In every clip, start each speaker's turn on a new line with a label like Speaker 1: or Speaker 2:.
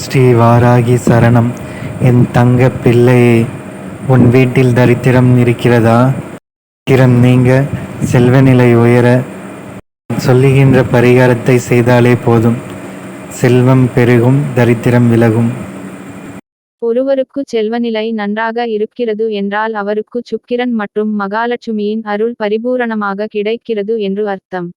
Speaker 1: ஸ்ரீ வாராகி சரணம். என் தங்க பிள்ளையே, உன் வீட்டில் தரித்திரம் இருக்கிறதா? தரித்திரம் நீங்க, செல்வநிலை உயர சொல்லுகின்ற பரிகாரத்தை செய்தாலே போதும். செல்வம் பெருகும், தரித்திரம் விலகும்.
Speaker 2: ஒருவருக்கு செல்வநிலை நன்றாக இருக்கிறது என்றால் அவருக்கு சுக்கிரன் மற்றும் மகாலட்சுமியின் அருள் பரிபூரணமாக கிடைக்கிறது என்று அர்த்தம்.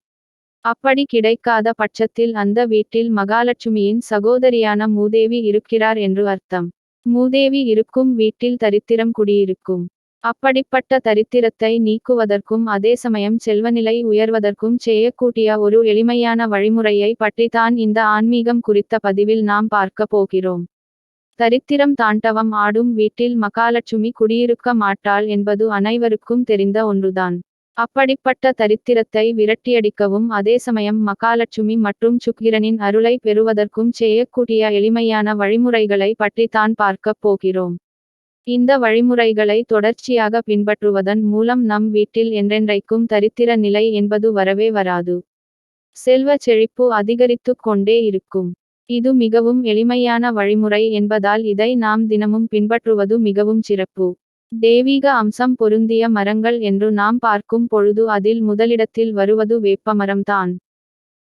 Speaker 2: அப்படி கிடைக்காத பட்சத்தில் அந்த வீட்டில் மகாலட்சுமியின் சகோதரியான மூதேவி இருக்கிறார் என்று அர்த்தம். மூதேவி இருக்கும் வீட்டில் தரித்திரம் குடியிருக்கும். அப்படிப்பட்ட தரித்திரத்தை நீக்குவதற்கும் அதே சமயம் செல்வநிலை உயர்வதற்கும் செய்யக்கூடிய ஒரு எளிமையான வழிமுறையை பற்றி தான் இந்த ஆன்மீகம் குறித்த பதிவில் நாம் பார்க்க போகிறோம். தரித்திரம் தாண்டவம் ஆடும் வீட்டில் மகாலட்சுமி குடியிருக்க மாட்டாள் என்பது அனைவருக்கும் தெரிந்த ஒன்றுதான். அப்படிப்பட்ட தரித்திரத்தை விரட்டியடிக்கவும் அதே சமயம் மகாலட்சுமி மற்றும் சுக்கிரனின் அருளை பெறுவதற்கும் செய்யக்கூடிய எளிமையான வழிமுறைகளை பற்றி தான் பார்க்கப் போகிறோம். இந்த வழிமுறைகளை தொடர்ச்சியாக பின்பற்றுவதன் மூலம் நம் வீட்டில் என்றென்றைக்கும் தரித்திர நிலை என்பது வரவே வராது. செல்வ செழிப்பு அதிகரித்து கொண்டே இருக்கும். இது மிகவும் எளிமையான வழிமுறை என்பதால் இதை நாம் தினமும் பின்பற்றுவது மிகவும் சிறப்பு. தெய்வீக அம்சம் பொருந்திய மரங்கள் என்று நாம் பார்க்கும் பொழுது அதில் முதலிடத்தில் வருவது வேப்பமரம்தான்.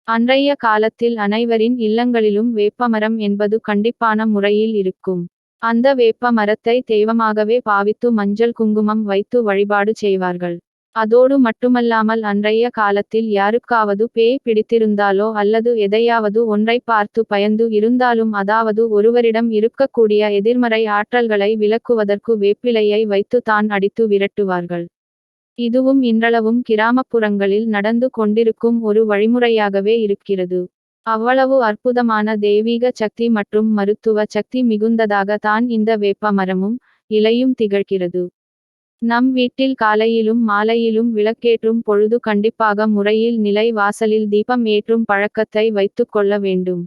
Speaker 2: அன்றைய காலத்தில் அனைவரின் இல்லங்களிலும் வேப்பமரம் என்பது கண்டிப்பான முறையில் இருக்கும். அந்த வேப்ப மரத்தை தெய்வமாகவே பாவித்து மஞ்சள் குங்குமம் வைத்து வழிபாடு செய்வார்கள். அதோடு மட்டுமல்லாமல் அன்றைய காலத்தில் யாருக்காவது பேய் பிடித்திருந்தாலோ அல்லது எதையாவது ஒன்றை பார்த்து பயந்து இருந்தாலும் அதாவது ஒருவரிடம் இருக்கக்கூடிய எதிர்மறை ஆற்றல்களை விலக்குவதற்கு வேப்பிலையை வைத்து தான் அடித்து விரட்டுவார்கள். இதுவும் இன்றளவும் கிராமப்புறங்களில் நடந்து கொண்டிருக்கும் ஒரு வழிமுறையாகவே இருக்கிறது. அவ்வளவு அற்புதமான தெய்வீக சக்தி மற்றும் மருத்துவ சக்தி மிகுந்ததாக தான் இந்த வேப்ப மரமும் இலையும் திகழ்கிறது. நம் வீட்டில் காலையிலும் மாலையிலும் விளக்கேற்றும் பொழுது கண்டிப்பாக முறையில் நிலை வாசலில் தீபம் ஏற்றும் பழக்கத்தை வைத்துக் கொள்ள வேண்டும்.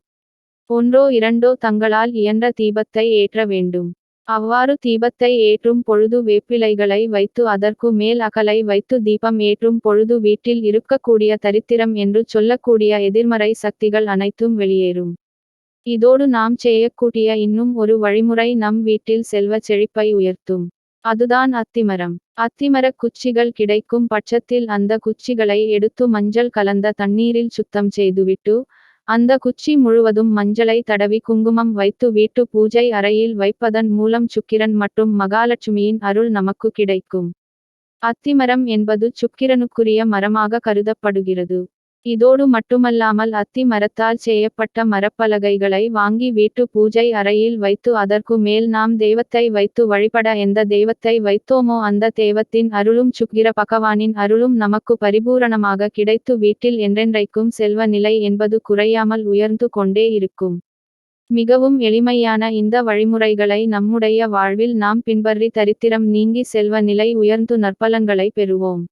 Speaker 2: ஒன்றோ இரண்டோ தங்களால் இயன்ற தீபத்தை ஏற்ற வேண்டும். அவ்வாறு தீபத்தை ஏற்றும் பொழுது வேப்பிலைகளை வைத்து அதற்கு மேல் அகலை வைத்து தீபம் ஏற்றும் பொழுது வீட்டில் இருக்கக்கூடிய தரித்திரம் என்று சொல்லக்கூடிய எதிர்மறை சக்திகள் அனைத்தும் வெளியேறும். இதோடு நாம் செய்யக்கூடிய இன்னும் ஒரு வழிமுறை நம் வீட்டில் செல்வ செழிப்பை உயர்த்தும். அதுதான் அத்திமரம். அத்திமர குச்சிகள் கிடைக்கும் பட்சத்தில் அந்த குச்சிகளை எடுத்து மஞ்சள் கலந்த தண்ணீரில் சுத்தம் செய்துவிட்டு அந்த குச்சி முழுவதும் மஞ்சளை தடவி குங்குமம் வைத்து வீட்டு பூஜை அறையில் வைப்பதன் மூலம் சுக்கிரன் மற்றும் மகாலட்சுமியின் அருள் நமக்கு கிடைக்கும். அத்திமரம் என்பது சுக்கிரனுக்குரிய மரமாக கருதப்படுகிறது. இதோடு மட்டுமல்லாமல் அத்தி மரத்தால் செய்யப்பட்ட மரப்பலகைகளை வாங்கி வீட்டு பூஜை அறையில் வைத்து அதற்கு மேல் நாம் தெய்வத்தை வைத்து வழிபட எந்த தெய்வத்தை வைத்தோமோ அந்த தெய்வத்தின் அருளும் சுக்கிர பகவானின் அருளும் நமக்கு பரிபூரணமாக கிடைத்து வீட்டில் என்றென்றைக்கும் செல்வ நிலை என்பது குறையாமல் உயர்ந்து கொண்டே இருக்கும். மிகவும் எளிமையான இந்த வழிமுறைகளை நம்முடைய வாழ்வில் நாம் பின்பற்றி தரித்திரம் நீங்கி செல்வ நிலை உயர்ந்து நற்பலன்களை பெறுவோம்.